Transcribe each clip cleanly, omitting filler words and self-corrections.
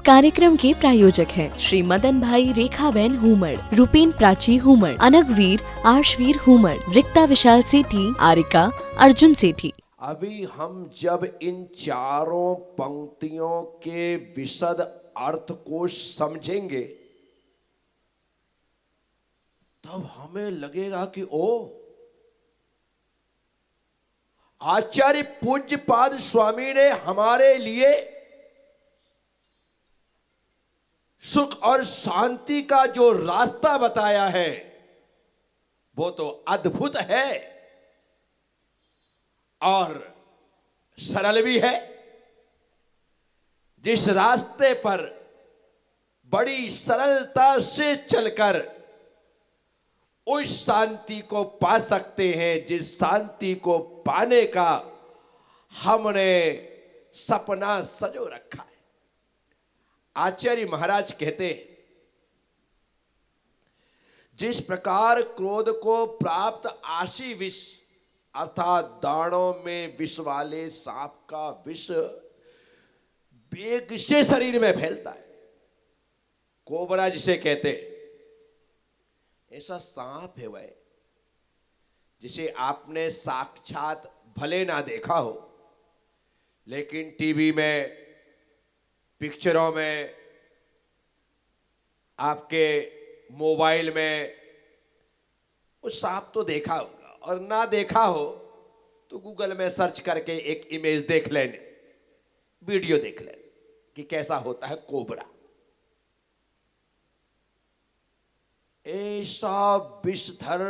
कार्यक्रम के प्रायोजक हैं श्री मदन भाई रेखाबेन हुमड़, रूपेन प्राची हुमड़, अनगवीर आर्शवीर हुमड़, रिक्ता विशाल सेठी, आरिका अर्जुन सेठी। अभी हम जब इन चारों पंक्तियों के विशद अर्थ को समझेंगे तब हमें लगेगा कि आचार्य पूज्यपाद स्वामी ने हमारे लिए सुख और शांति का जो रास्ता बताया है वो तो अद्भुत है और सरल भी है। जिस रास्ते पर बड़ी सरलता से चलकर उस शांति को पा सकते हैं, जिस शांति को पाने का हमने सपना सजो रखा है। आचार्य महाराज कहते हैं, जिस प्रकार क्रोध को प्राप्त आशी विष अर्थात दाणों में विष वाले सांप का विष वेग से शरीर में फैलता है, कोबरा जिसे कहते हैं, ऐसा सांप है वह जिसे आपने साक्षात भले ना देखा हो लेकिन टीवी में, पिक्चरों में, आपके मोबाइल में उस सांप तो देखा होगा, और ना देखा हो तो गूगल में सर्च करके एक इमेज देख लेने, वीडियो देख लेने कि कैसा होता है कोबरा। ऐसा विषधर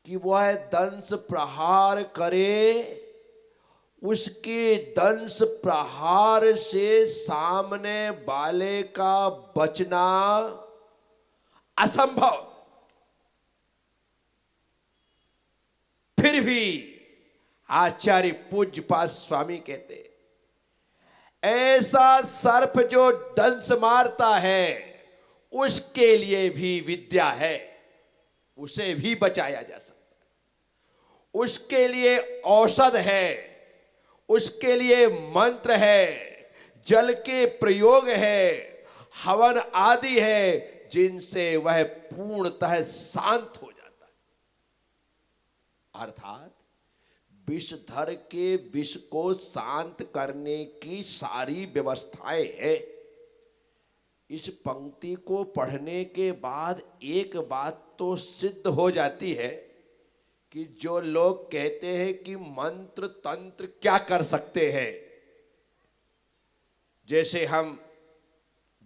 कि वह दंश प्रहार करे, उसके दंश प्रहार से सामने वाले का बचना असंभव। फिर भी आचार्य पूज्यपाद स्वामी कहते, ऐसा सर्प जो दंश मारता है उसके लिए भी विद्या है, उसे भी बचाया जा सकता है, उसके लिए औषध है, उसके लिए मंत्र है, जल के प्रयोग है, हवन आदि है, जिनसे वह पूर्णतः शांत हो जाता है। अर्थात विषधर के विष को शांत करने की सारी व्यवस्थाएं है। इस पंक्ति को पढ़ने के बाद एक बात तो सिद्ध हो जाती है कि जो लोग कहते हैं कि मंत्र तंत्र क्या कर सकते हैं, जैसे हम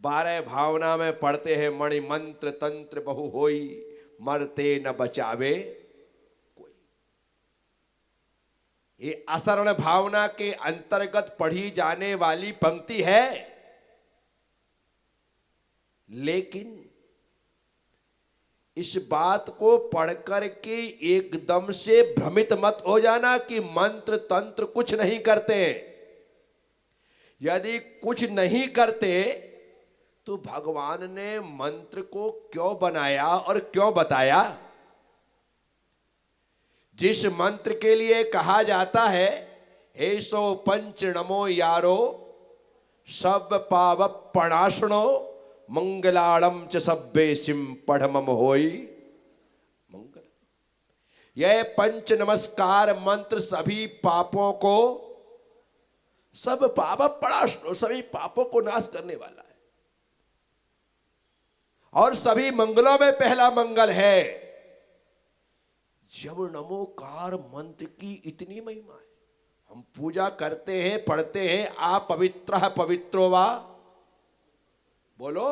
12 भावना में पढ़ते हैं, मणि मंत्र तंत्र बहु होई, मरते न बचावे कोई। ये असरण भावना के अंतर्गत पढ़ी जाने वाली पंक्ति है, लेकिन इस बात को पढ़कर के एकदम से भ्रमित मत हो जाना कि मंत्र तंत्र कुछ नहीं करते। यदि कुछ नहीं करते तो भगवान ने मंत्र को क्यों बनाया और क्यों बताया? जिस मंत्र के लिए कहा जाता है हे सो पंच नमो यारो सब पाव पणाशणो मंगलाड़म च सब्बे सिम पढ़मम होई मंगल, यह पंच नमस्कार मंत्र सभी पापों को, सब पाप पणाशणो, सभी पापों को नाश करने वाला है और सभी मंगलों में पहला मंगल है। जब नमोकार मंत्र की इतनी महिमा है, हम पूजा करते हैं, पढ़ते हैं, आप पवित्रः पवित्रो वा, बोलो,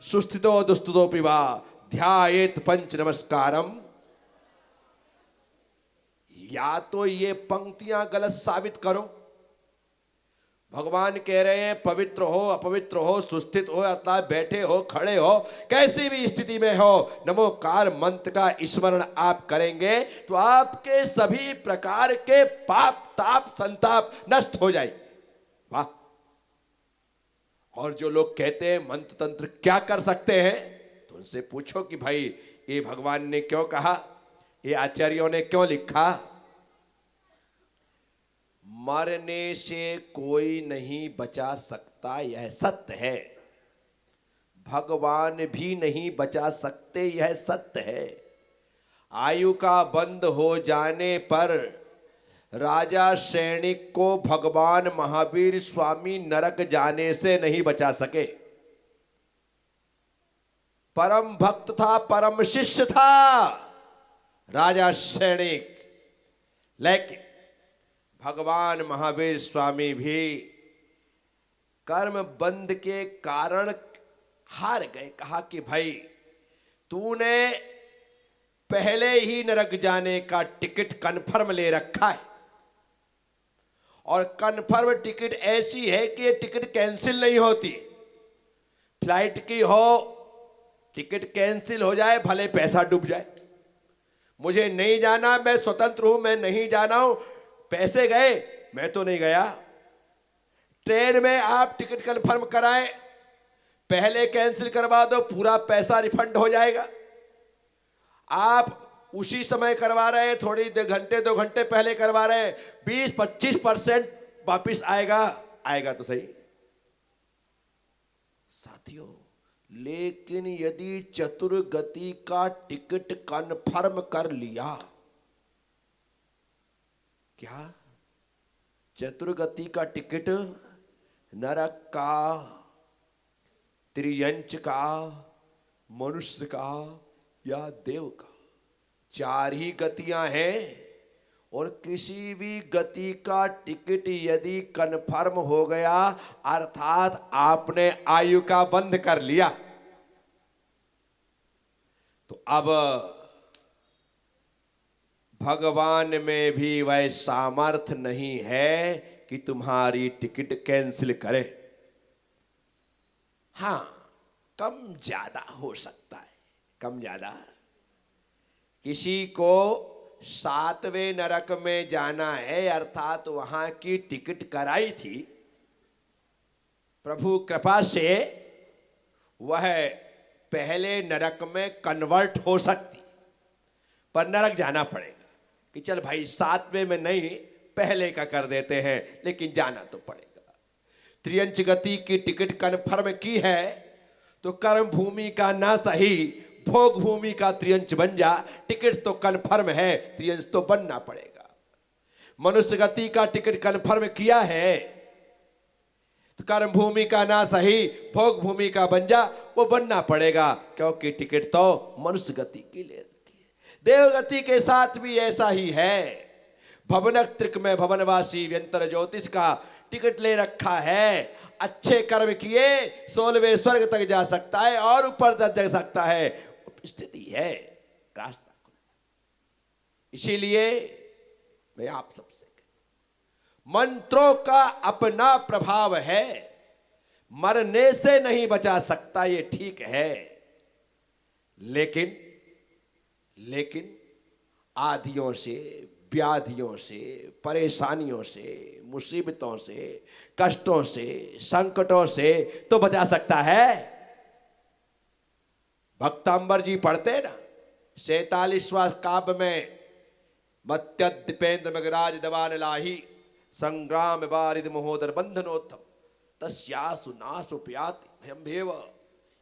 सुस्थितो दुस्तुतोपि वा ध्यायेत पंच नमस्कारम। या तो ये पंक्तियां गलत साबित करो, भगवान कह रहे हैं पवित्र हो, अपवित्र हो, सुस्थित हो, अर्थात बैठे हो, खड़े हो, कैसी भी स्थिति में हो, नमोकार मंत्र का स्मरण आप करेंगे तो आपके सभी प्रकार के पाप ताप संताप नष्ट हो जाए। वाह! और जो लोग कहते हैं मंत्र तंत्र क्या कर सकते हैं, तो उनसे पूछो कि भाई ये भगवान ने क्यों कहा, ये आचार्यों ने क्यों लिखा। मरने से कोई नहीं बचा सकता, यह सत्य है। भगवान भी नहीं बचा सकते, यह सत्य है। आयु का बंद हो जाने पर राजा सैनिक को भगवान महावीर स्वामी नरक जाने से नहीं बचा सके। परम भक्त था, परम शिष्य था राजा सैनिक, लेकिन भगवान महावीर स्वामी भी कर्म बंध के कारण हार गए। कहा कि भाई तूने पहले ही नरक जाने का टिकट कन्फर्म ले रखा है, और कन्फर्म टिकट ऐसी है कि ये टिकट कैंसिल नहीं होती। फ्लाइट की हो, टिकट कैंसिल हो जाए भले पैसा डूब जाए, मुझे नहीं जाना, मैं स्वतंत्र हूं, मैं नहीं जाना हूं, पैसे गए, मैं तो नहीं गया। ट्रेन में आप टिकट कन्फर्म कराएं, पहले कैंसिल करवा दो, पूरा पैसा रिफंड हो जाएगा। आप उसी समय करवा रहे हैं, थोड़ी घंटे 2 घंटे पहले करवा रहे हैं, 20-25% वापिस आएगा तो सही साथियों। लेकिन यदि चतुर्गति का टिकट कन्फर्म कर लिया, क्या चतुर्गति का टिकट नरक का, त्रियंच का, मनुष्य का या देव का, 4 ही गतियां हैं, और किसी भी गति का टिकट यदि कन्फर्म हो गया अर्थात आपने आयु का बंध कर लिया, तो अब भगवान में भी वह सामर्थ्य नहीं है कि तुम्हारी टिकट कैंसिल करे। हां, कम ज्यादा हो सकता है, कम ज्यादा। किसी को 7वें नरक में जाना है, अर्थात वहां की टिकट कराई थी, प्रभु कृपा से वह पहले नरक में कन्वर्ट हो सकती, पर नरक जाना पड़ेगा कि चल भाई 7वें में नहीं, पहले का कर देते हैं, लेकिन जाना तो पड़ेगा। त्रियंच गति की टिकट कन्फर्म की है तो कर्म भूमि का ना सही भोग भूमि का त्रियंच बन जा। टिकट तो कन्फर्म है, त्रियंच तो बनना पड़ेगा। मनुष्य गति का टिकट कन्फर्म किया है तो कर्म भूमि का ना सही भोग भूमि का बन जा, वो बनना पड़ेगा, क्योंकि टिकट तो मनुष्य गति की ले रखी है। देवगति के साथ भी ऐसा ही है। भवनक त्रिक में भवनवासी व्यंतर ज्योतिष का टिकट ले रखा है। अच्छे कर्म किए 16वें स्वर्ग तक जा सकता है और ऊपर तक जा सकता है, स्थिति है, रास्ता। इसीलिए मैं आप सबसे कहता, मंत्रों का अपना प्रभाव है, मरने से नहीं बचा सकता, ये ठीक है, लेकिन आदियों से, व्याधियों से, परेशानियों से, मुसीबतों से, कष्टों से, संकटों से तो बचा सकता है। भक्तांबर जी पढ़ते ना 47वां काव्य में, मत्यद्दीपेन्द्र मगराज दवान लाही संग्राम वारिद महोदर बंधनोत्थम तस्यासु नासु प्याति भयम्भेव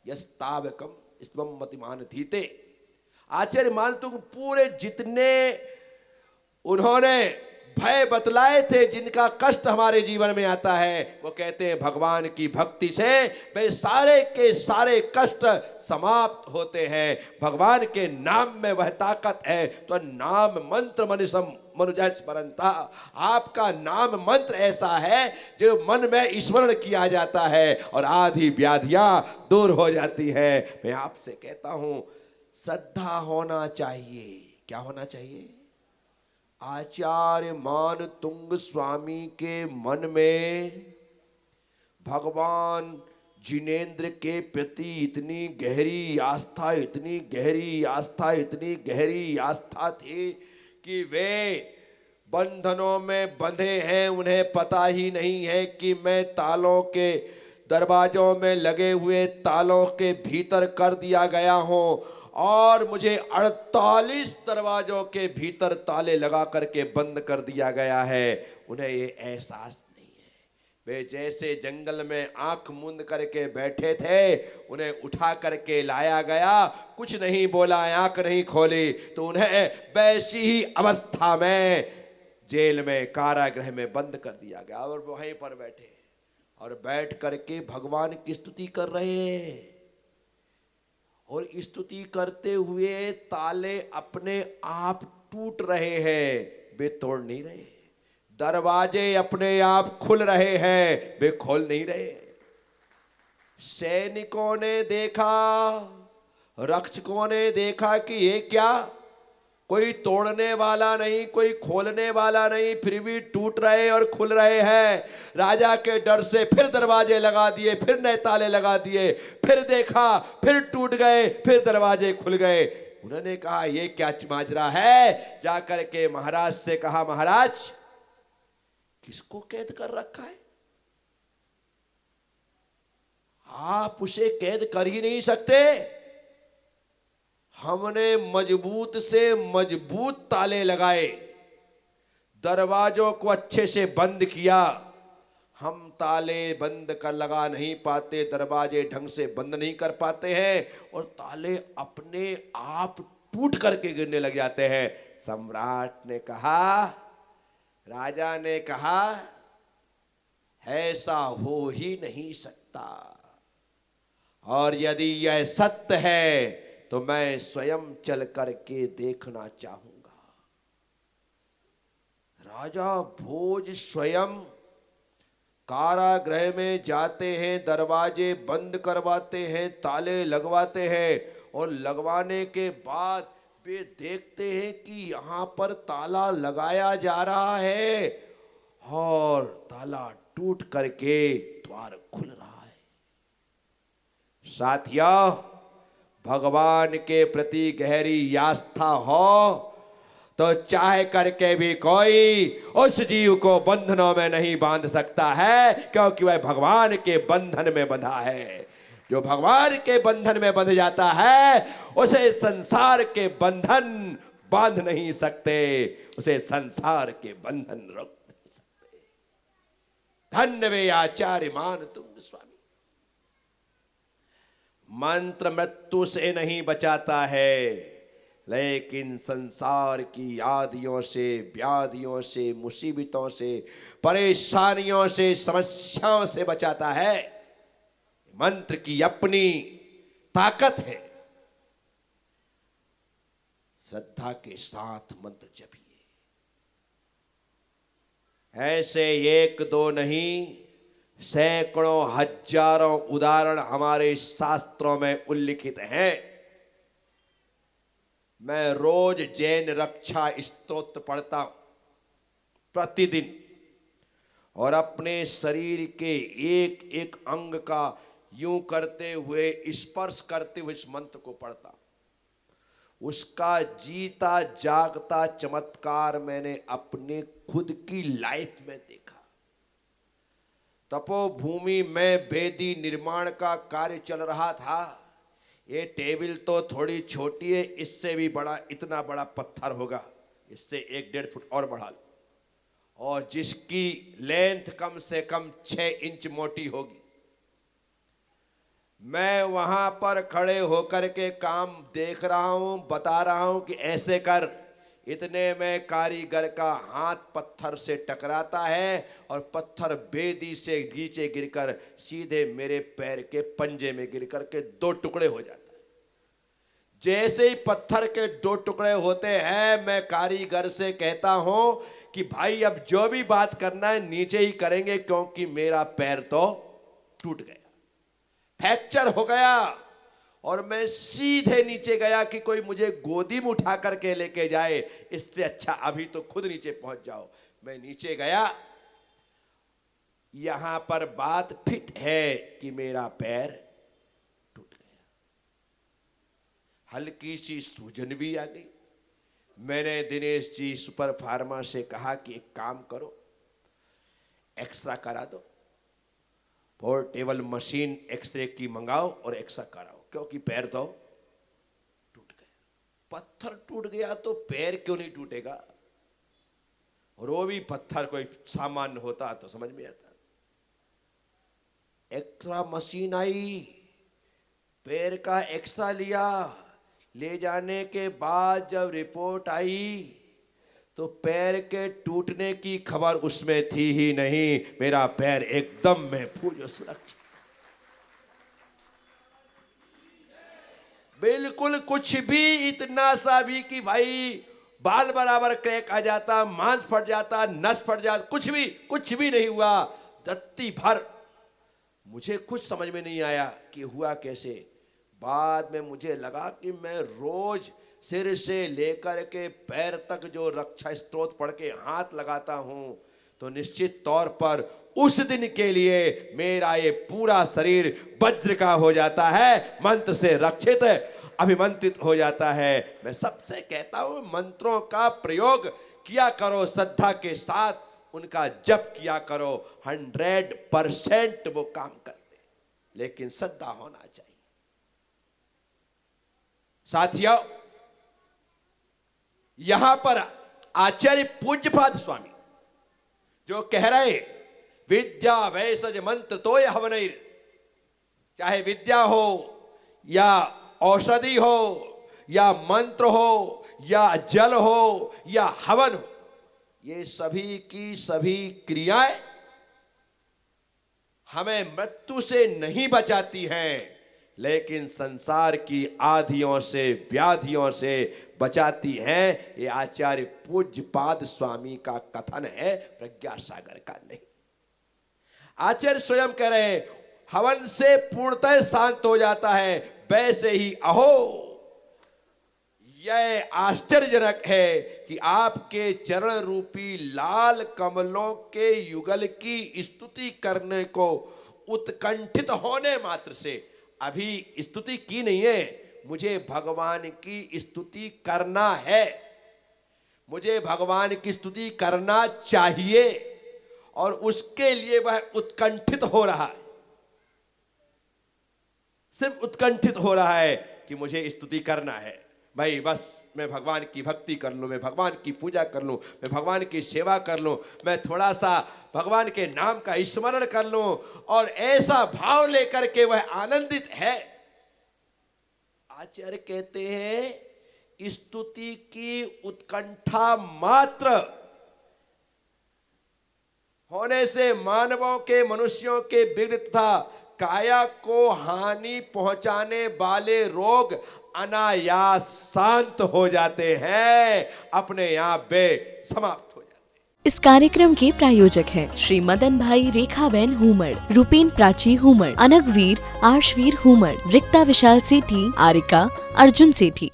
यस्तावकम स्वम मतिमान धीते। आचार्य मानतु पूरे जितने उन्होंने भय बतलाए थे, जिनका कष्ट हमारे जीवन में आता है, वो कहते हैं भगवान की भक्ति से वे सारे के सारे कष्ट समाप्त होते हैं। भगवान के नाम में वह ताकत है। तो नाम मंत्र मनुषम मनुजय स्मरंता, आपका नाम मंत्र ऐसा है जो मन में स्मरण किया जाता है और आधी व्याधियां दूर हो जाती है। मैं आपसे कहता हूं, श्रद्धा होना चाहिए। क्या होना चाहिए? आचार्य मान तुंग स्वामी के मन में भगवान जिनेंद्र के प्रति इतनी गहरी आस्था, इतनी गहरी आस्था, इतनी गहरी आस्था थी कि वे बंधनों में बंधे हैं, उन्हें पता ही नहीं है कि मैं तालों के दरवाजों में लगे हुए तालों के भीतर कर दिया गया हूँ और मुझे 48 दरवाजों के भीतर ताले लगा करके बंद कर दिया गया है। उन्हें ये एहसास नहीं है। वे जैसे जंगल में आंख मूंद करके बैठे थे, उन्हें उठा करके लाया गया, कुछ नहीं बोला, आंख नहीं खोली, तो उन्हें वैसी ही अवस्था में जेल में, कारागृह में बंद कर दिया गया और वहीं पर बैठे और बैठ करके भगवान की स्तुति कर रहे हैं। और स्तुति करते हुए ताले अपने आप टूट रहे हैं, वे तोड़ नहीं रहे। दरवाजे अपने आप खुल रहे हैं, वे खोल नहीं रहे। सैनिकों ने देखा, रक्षकों ने देखा कि ये क्या, कोई तोड़ने वाला नहीं, कोई खोलने वाला नहीं, फिर भी टूट रहे और खुल रहे हैं। राजा के डर से फिर दरवाजे लगा दिए, फिर नए ताले लगा दिए, फिर देखा, फिर टूट गए, फिर दरवाजे खुल गए। उन्होंने कहा ये क्या माजरा है। जाकर के महाराज से कहा, महाराज किसको कैद कर रखा है? आप उसे कैद कर ही नहीं सकते। हमने मजबूत से मजबूत ताले लगाए, दरवाजों को अच्छे से बंद किया। हम ताले बंद कर लगा नहीं पाते, दरवाजे ढंग से बंद नहीं कर पाते हैं और ताले अपने आप टूट करके गिरने लग जाते हैं। सम्राट ने कहा, राजा ने कहा, ऐसा हो ही नहीं सकता, और यदि यह सत्य है तो मैं स्वयं चल करके देखना चाहूंगा। राजा भोज स्वयं कारागृह में जाते हैं, दरवाजे बंद करवाते हैं, ताले लगवाते हैं और लगवाने के बाद वे देखते हैं कि यहां पर ताला लगाया जा रहा है और ताला टूट करके द्वार खुल रहा है। साथियों, भगवान के प्रति गहरी आस्था हो तो चाहे करके भी कोई उस जीव को बंधनों में नहीं बांध सकता है, क्योंकि वह भगवान के बंधन में बंधा है। जो भगवान के बंधन में बंध जाता है उसे संसार के बंधन बांध नहीं सकते, उसे संसार के बंधन रोक नहीं सकते। धन्य वे आचार्य मान तुंग स्वामी। मंत्र मृत्यु से नहीं बचाता है, लेकिन संसार की आदियों से, व्याधियों से, मुसीबतों से, परेशानियों से, समस्याओं से बचाता है। मंत्र की अपनी ताकत है। श्रद्धा के साथ मंत्र जपिए। ऐसे एक दो नहीं, सैकड़ों हजारों उदाहरण हमारे शास्त्रों में उल्लिखित हैं। मैं रोज जैन रक्षा स्तोत्र पढ़ता हूं प्रतिदिन, और अपने शरीर के एक एक अंग का यूं करते हुए, स्पर्श करते हुए इस मंत्र को पढ़ता। उसका जीता जागता चमत्कार मैंने अपने खुद की लाइफ में देखा। तपोभूमि में वेदी निर्माण का कार्य चल रहा था। ये टेबल तो थोड़ी छोटी है, इससे भी बड़ा, इतना बड़ा पत्थर होगा, इससे 1-1.5 फुट और बढ़ा लो, और जिसकी लेंथ कम से कम 6 इंच मोटी होगी। मैं वहां पर खड़े होकर के काम देख रहा हूं, बता रहा हूं कि ऐसे कर। इतने में कारीगर का हाथ पत्थर से टकराता है और पत्थर बेदी से नीचे गिरकर सीधे मेरे पैर के पंजे में गिर करके 2 टुकड़े हो जाता है। जैसे ही पत्थर के 2 टुकड़े होते हैं, मैं कारीगर से कहता हूं कि भाई अब जो भी बात करना है नीचे ही करेंगे, क्योंकि मेरा पैर तो टूट गया, फ्रैक्चर हो गया। और मैं सीधे नीचे गया कि कोई मुझे गोदी में उठा करके लेके जाए, इससे अच्छा अभी तो खुद नीचे पहुंच जाओ। मैं नीचे गया, यहां पर बात फिट है कि मेरा पैर टूट गया। हल्की सी सूजन भी आ गई। मैंने दिनेश जी सुपर फार्मा से कहा कि एक काम करो, एक्सरा करा दो, पोर्टेबल मशीन एक्सरे की मंगाओ और एक्सरा कराओ, क्योंकि पैर तो टूट गया। पत्थर टूट गया तो पैर क्यों नहीं टूटेगा? और वो भी पत्थर कोई सामान्य होता तो समझ में आता। एक्स्ट्रा मशीन आई, पैर का एक्स्ट्रा लिया, ले जाने के बाद जब रिपोर्ट आई तो पैर के टूटने की खबर उसमें थी ही नहीं। मेरा पैर एकदम महफूज और सुरक्षित, बिल्कुल कुछ भी, इतना सा भी कि भाई बाल बराबर क्रैक आ जाता, मांस फट जाता, नस फट जाता, कुछ भी नहीं हुआ। रत्ती भर मुझे कुछ समझ में नहीं आया कि हुआ कैसे। बाद में मुझे लगा कि मैं रोज सिर से लेकर के पैर तक जो रक्षा स्तोत्र पढ़ के हाथ लगाता हूं तो निश्चित तौर पर उस दिन के लिए मेरा ये पूरा शरीर वज्र का हो जाता है, मंत्र से रक्षित, अभिमंत्रित हो जाता है। मैं सबसे कहता हूं मंत्रों का प्रयोग किया करो, श्रद्धा के साथ उनका जप किया करो, 100% वो काम करते, लेकिन श्रद्धा होना चाहिए। साथियों, यहां पर आचार्य पूज्यपाद स्वामी जो कह रहे विद्या वैसज मंत्र तो यह हवनैर, चाहे विद्या हो या औषधि हो या मंत्र हो या जल हो या हवन हो, ये सभी की सभी क्रियाएं हमें मृत्यु से नहीं बचाती हैं, लेकिन संसार की आधियों से व्याधियों से बचाती हैं। ये आचार्य पूज्यपाद स्वामी का कथन है, प्रज्ञा सागर का नहीं। आचार्य स्वयं कह रहे हैं हवन से पूर्णतः शांत हो जाता है, वैसे ही अहो यह आश्चर्यजनक है कि आपके चरण रूपी लाल कमलों के युगल की स्तुति करने को उत्कंठित होने मात्र से, अभी स्तुति की नहीं है, मुझे भगवान की स्तुति करना है, मुझे भगवान की स्तुति करना चाहिए और उसके लिए वह उत्कंठित हो रहा है। सिर्फ उत्कंठित हो रहा है कि मुझे स्तुति करना है, भाई बस मैं भगवान की भक्ति कर लूं, मैं भगवान की पूजा कर लूं, मैं भगवान की सेवा कर लूं, मैं थोड़ा सा भगवान के नाम का स्मरण कर लूं, और ऐसा भाव लेकर के वह आनंदित है। आचार्य कहते हैं स्तुति की उत्कंठा मात्र होने से मानवों के, मनुष्यों के विघ्न तथा काया को हानि पहुंचाने वाले रोग अनायास शांत हो जाते हैं, अपने आप वे समाप्त हो जाते हैं। इस कार्यक्रम के प्रायोजक हैं श्री मदन भाई रेखाबेन हुमड़, रूपेन प्राची हुमड़, अनगवीर आर्शवीर हुमड़, रिक्ता विशाल सेठी, आरिका अर्जुन सेठी।